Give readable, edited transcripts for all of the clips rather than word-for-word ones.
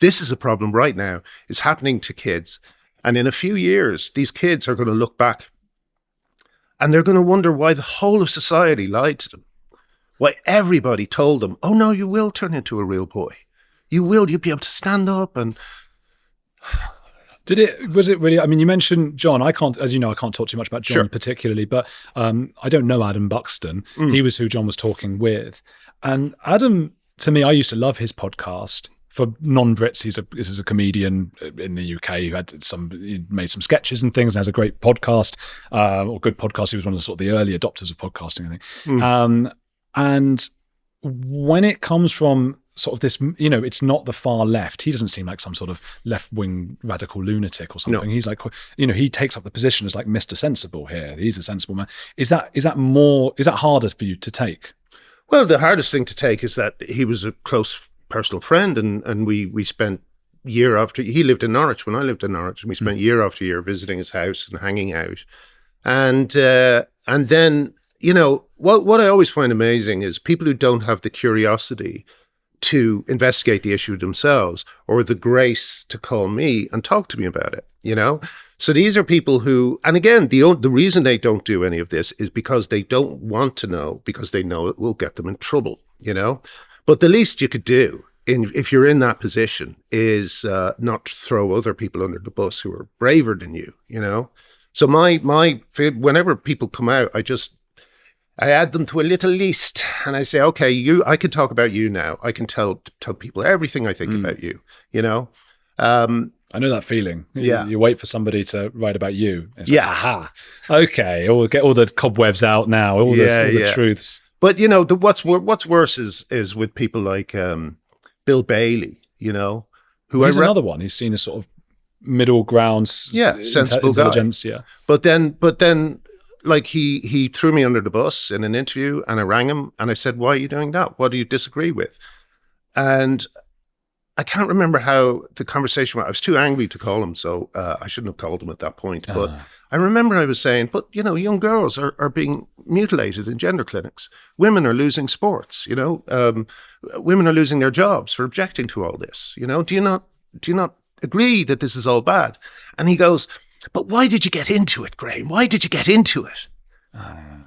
This is a problem right now. It's happening to kids. And in a few years, these kids are going to look back and they're going to wonder why the whole of society lied to them. Why everybody told them, oh no, you will turn into a real boy. You'll be able to stand up and... Was it really, I mean, you mentioned John. I can't, as you know, I can't talk too much about John particularly, but I don't know Adam Buxton. He was who John was talking with. And Adam, to me, I used to love his podcast. For non-Brits, this is a comedian in the UK who he made some sketches and things and has a great podcast, or good podcast. He was one of the early adopters of podcasting, I think. And when it comes from sort of this, it's not the far left. He doesn't seem like some sort of left-wing radical lunatic or something. No. He's like, he takes up the position as like Mr. Sensible here. He's a sensible man. Is that harder for you to take? Well, the hardest thing to take is that he was a close personal friend, and we spent year after, he lived in Norwich when I lived in Norwich, and we spent year after year visiting his house and hanging out. And then, what I always find amazing is people who don't have the curiosity to investigate the issue themselves or the grace to call me and talk to me about it, So these are people who, and again, the reason they don't do any of this is because they don't want to know, because they know it will get them in trouble, But the least you could do, if you're in that position, is not throw other people under the bus who are braver than you, So whenever people come out, I add them to a little list, and I say, okay, I can talk about you now. I can tell people everything I think about you, I know that feeling. Yeah. You wait for somebody to write about you. It's like, aha, okay, we'll get all the cobwebs out now, all the truths. But what's worse is with people like Bill Bailey, who he's another one. He's seen as sort of middle ground, sensible intelligentsia. Guy. But then, like he threw me under the bus in an interview, and I rang him and I said, "Why are you doing that? What do you disagree with?" And I can't remember how the conversation went. I was too angry to call him, so I shouldn't have called him at that point. But I remember I was saying, but, young girls are being mutilated in gender clinics. Women are losing sports, women are losing their jobs for objecting to all this. Do you not agree that this is all bad? And he goes, but why did you get into it, Graham? Why did you get into it? And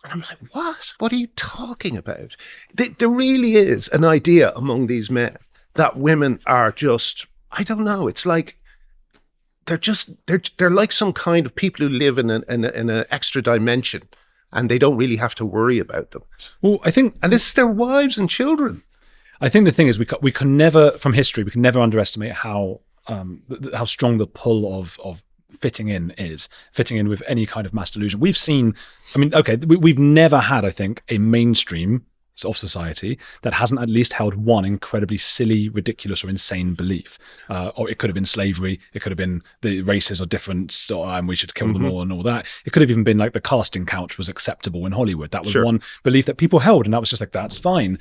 I'm like, what? What are you talking about? There really is an idea among these men that women are just, I don't know, it's like, they're like some kind of people who live in an extra dimension, and they don't really have to worry about them. Well, I think, and this is their wives and children. I think the thing is, we can never, from history, we can never underestimate how strong the pull of fitting in with any kind of mass delusion. We've seen, we've never had, I think, a mainstream of society that hasn't at least held one incredibly silly, ridiculous, or insane belief. Or it could have been slavery. It could have been the races are different, and we should kill them all, and all that. It could have even been like the casting couch was acceptable in Hollywood. That was one belief that people held, and that was just like, that's fine.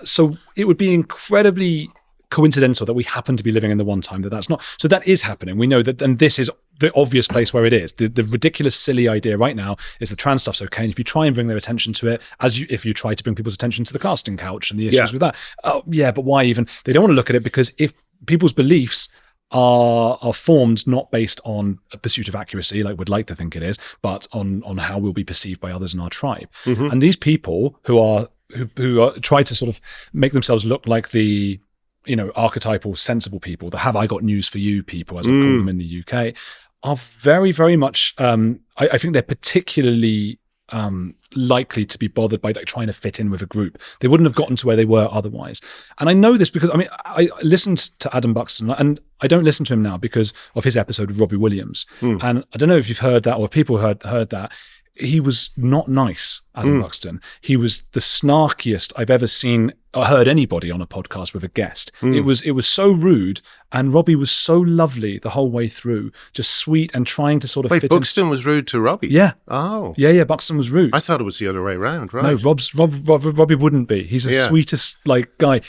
So it would be incredibly coincidental that we happen to be living in the one time that's not. So that is happening. We know that, and this is the obvious place where it is. The ridiculous, silly idea right now is the trans stuff's okay, and if you try and bring their attention to it, if you try to bring people's attention to the casting couch and the issues with that, but why even? They don't want to look at it because if people's beliefs are formed not based on a pursuit of accuracy, like we'd like to think it is, but on how we'll be perceived by others in our tribe. And these people who try to sort of make themselves look like the archetypal, sensible people, the have I got news for you people, as I call them in the UK, are very, very much, I think they're particularly likely to be bothered by trying to fit in with a group. They wouldn't have gotten to where they were otherwise. And I know this because, I listened to Adam Buxton, and I don't listen to him now because of his episode with Robbie Williams. And I don't know if you've heard that, or if people heard that. He was not nice, Adam Buxton. He was the snarkiest I've ever seen or heard anybody on a podcast with a guest. It was so rude, and Robbie was so lovely the whole way through, just sweet and trying to sort of fit in. Buxton was rude to Robbie? Yeah. Oh. Yeah, Buxton was rude. I thought it was the other way around, right? No, Robbie wouldn't be. He's the sweetest guy.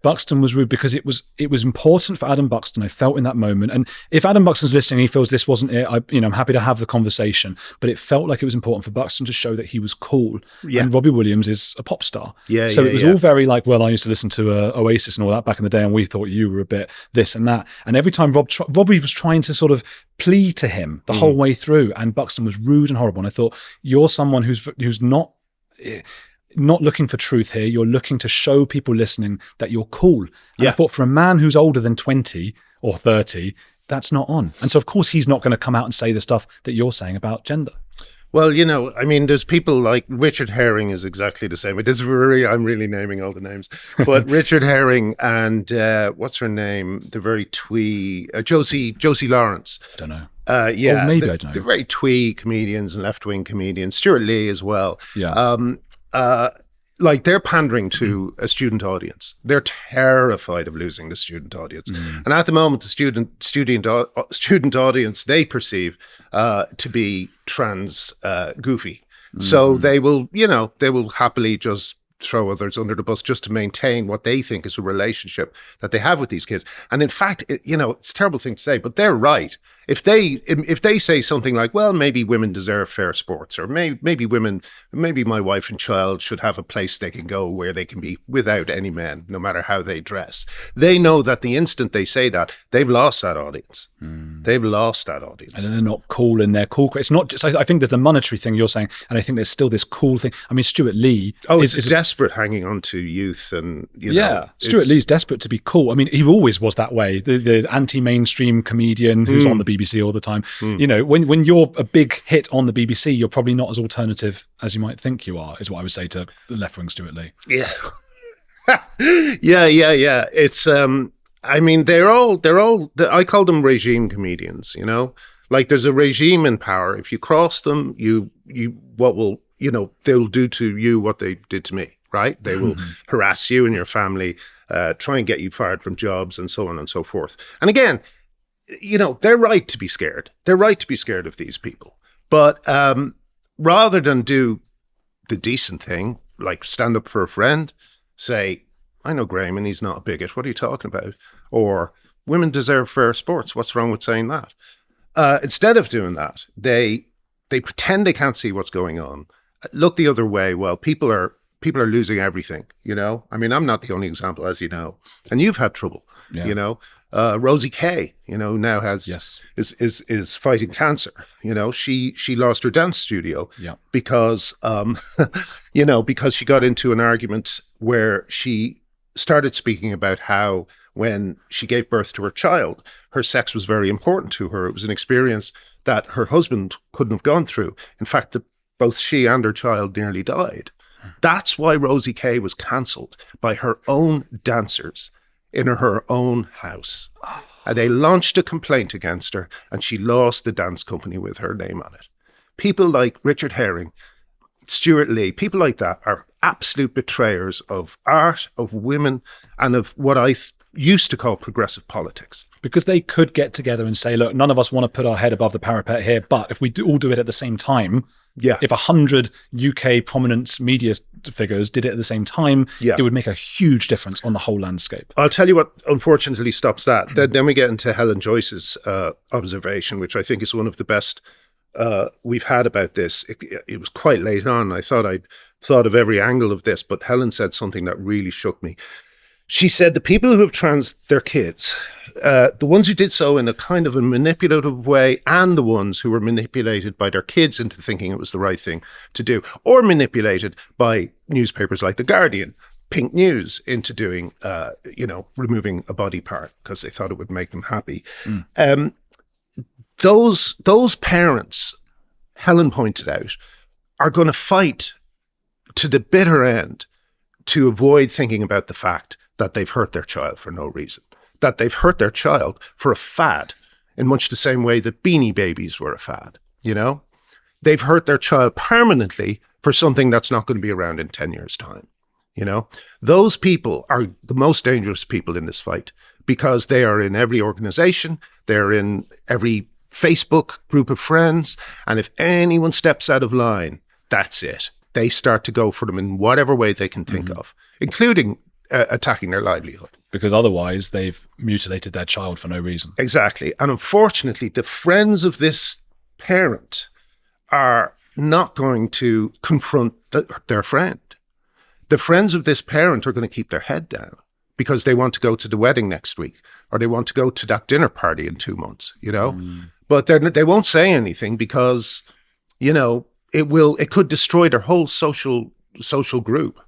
Buxton was rude because it was important for Adam Buxton, I felt in that moment. And if Adam Buxton's listening, he feels this wasn't it, I'm happy to have the conversation. But it felt like it was important for Buxton to show that he was cool. Yeah. And Robbie Williams is a pop star. Yeah. So it was all very like, well, I used to listen to Oasis and all that back in the day, and we thought you were a bit this and that. And every time Robbie was trying to sort of plead to him the whole way through, and Buxton was rude and horrible. And I thought, you're someone who's not looking for truth here. You're looking to show people listening that you're cool. And I thought, for a man who's older than 20 or 30, that's not on. And so, of course, he's not going to come out and say the stuff that you're saying about gender. Well, there's people like Richard Herring is exactly the same. I'm really naming all the names. But Richard Herring and what's her name? The very twee, Josie Lawrence. I don't know. Yeah. Or maybe I don't know. The very twee comedians and left-wing comedians. Stuart Lee as well. Yeah. Like they're pandering to a student audience. They're terrified of losing the student audience. And at the moment, the student audience, they perceive to be trans goofy. So they will happily just throw others under the bus just to maintain what they think is a relationship that they have with these kids. And in fact, it's a terrible thing to say, but they're right. If they say something like, well, maybe women deserve fair sports, or maybe my wife and child should have a place they can go where they can be without any men, no matter how they dress. They know that the instant they say that, they've lost that audience. They've lost that audience. And they're not cool in their cool. It's not just, I think there's a monetary thing you're saying, and I think there's still this cool thing. I mean, Stuart Lee. Is desperate hanging on to youth and, Stuart Lee's desperate to be cool. I mean, he always was that way. The anti-mainstream comedian who's on the BBC all the time. When you're a big hit on the BBC, you're probably not as alternative as you might think you are, is what I would say to the left-wing Stuart Lee. Yeah. Yeah. It's, they're all, I call them regime comedians, like there's a regime in power. If you cross them, they'll do to you what they did to me, right? They will harass you and your family, try and get you fired from jobs and so on and so forth. And again, they're right to be scared. They're right to be scared of these people. But rather than do the decent thing, like stand up for a friend, say, I know Graham and he's not a bigot. What are you talking about? Or women deserve fair sports. What's wrong with saying that? Instead of doing that, they pretend they can't see what's going on. Look the other way. Well, people are losing everything, I'm not the only example, as you know, and you've had trouble, Rosie Kay, now has, is fighting cancer. She lost her dance studio because, because she got into an argument where she started speaking about how when she gave birth to her child, her sex was very important to her. It was an experience that her husband couldn't have gone through. In fact, both she and her child nearly died. That's why Rosie Kay was cancelled by her own dancers in her own house. And they launched a complaint against her, and she lost the dance company with her name on it. People like Richard Herring, Stuart Lee, people like that are absolute betrayers of art, of women, and of what I used to call progressive politics. Because they could get together and say, look, none of us want to put our head above the parapet here, but if we all do it at the same time, if 100 UK prominent media figures did it at the same time, it would make a huge difference on the whole landscape. I'll tell you what unfortunately stops that. Then we get into Helen Joyce's observation, which I think is one of the best we've had about this. It was quite late on. I thought I'd thought of every angle of this, but Helen said something that really shook me. She said the people who have trans their kids, the ones who did so in a kind of a manipulative way, and the ones who were manipulated by their kids into thinking it was the right thing to do, or manipulated by newspapers like The Guardian, Pink News, into doing, removing a body part because they thought it would make them happy. Those parents, Helen pointed out, are going to fight to the bitter end to avoid thinking about the fact that they've hurt their child for no reason, that they've hurt their child for a fad, in much the same way that Beanie Babies were a fad, They've hurt their child permanently for something that's not going to be around in 10 years' time, Those people are the most dangerous people in this fight because they are in every organization, they're in every Facebook group of friends, and if anyone steps out of line, that's it. They start to go for them in whatever way they can think of, including attacking their livelihood. Because otherwise they've mutilated their child for no reason. Exactly. And unfortunately, the friends of this parent are not going to confront their friend. The friends of this parent are going to keep their head down because they want to go to the wedding next week, or they want to go to that dinner party in 2 months, you know? But they won't say anything because, you know, it could destroy their whole social group.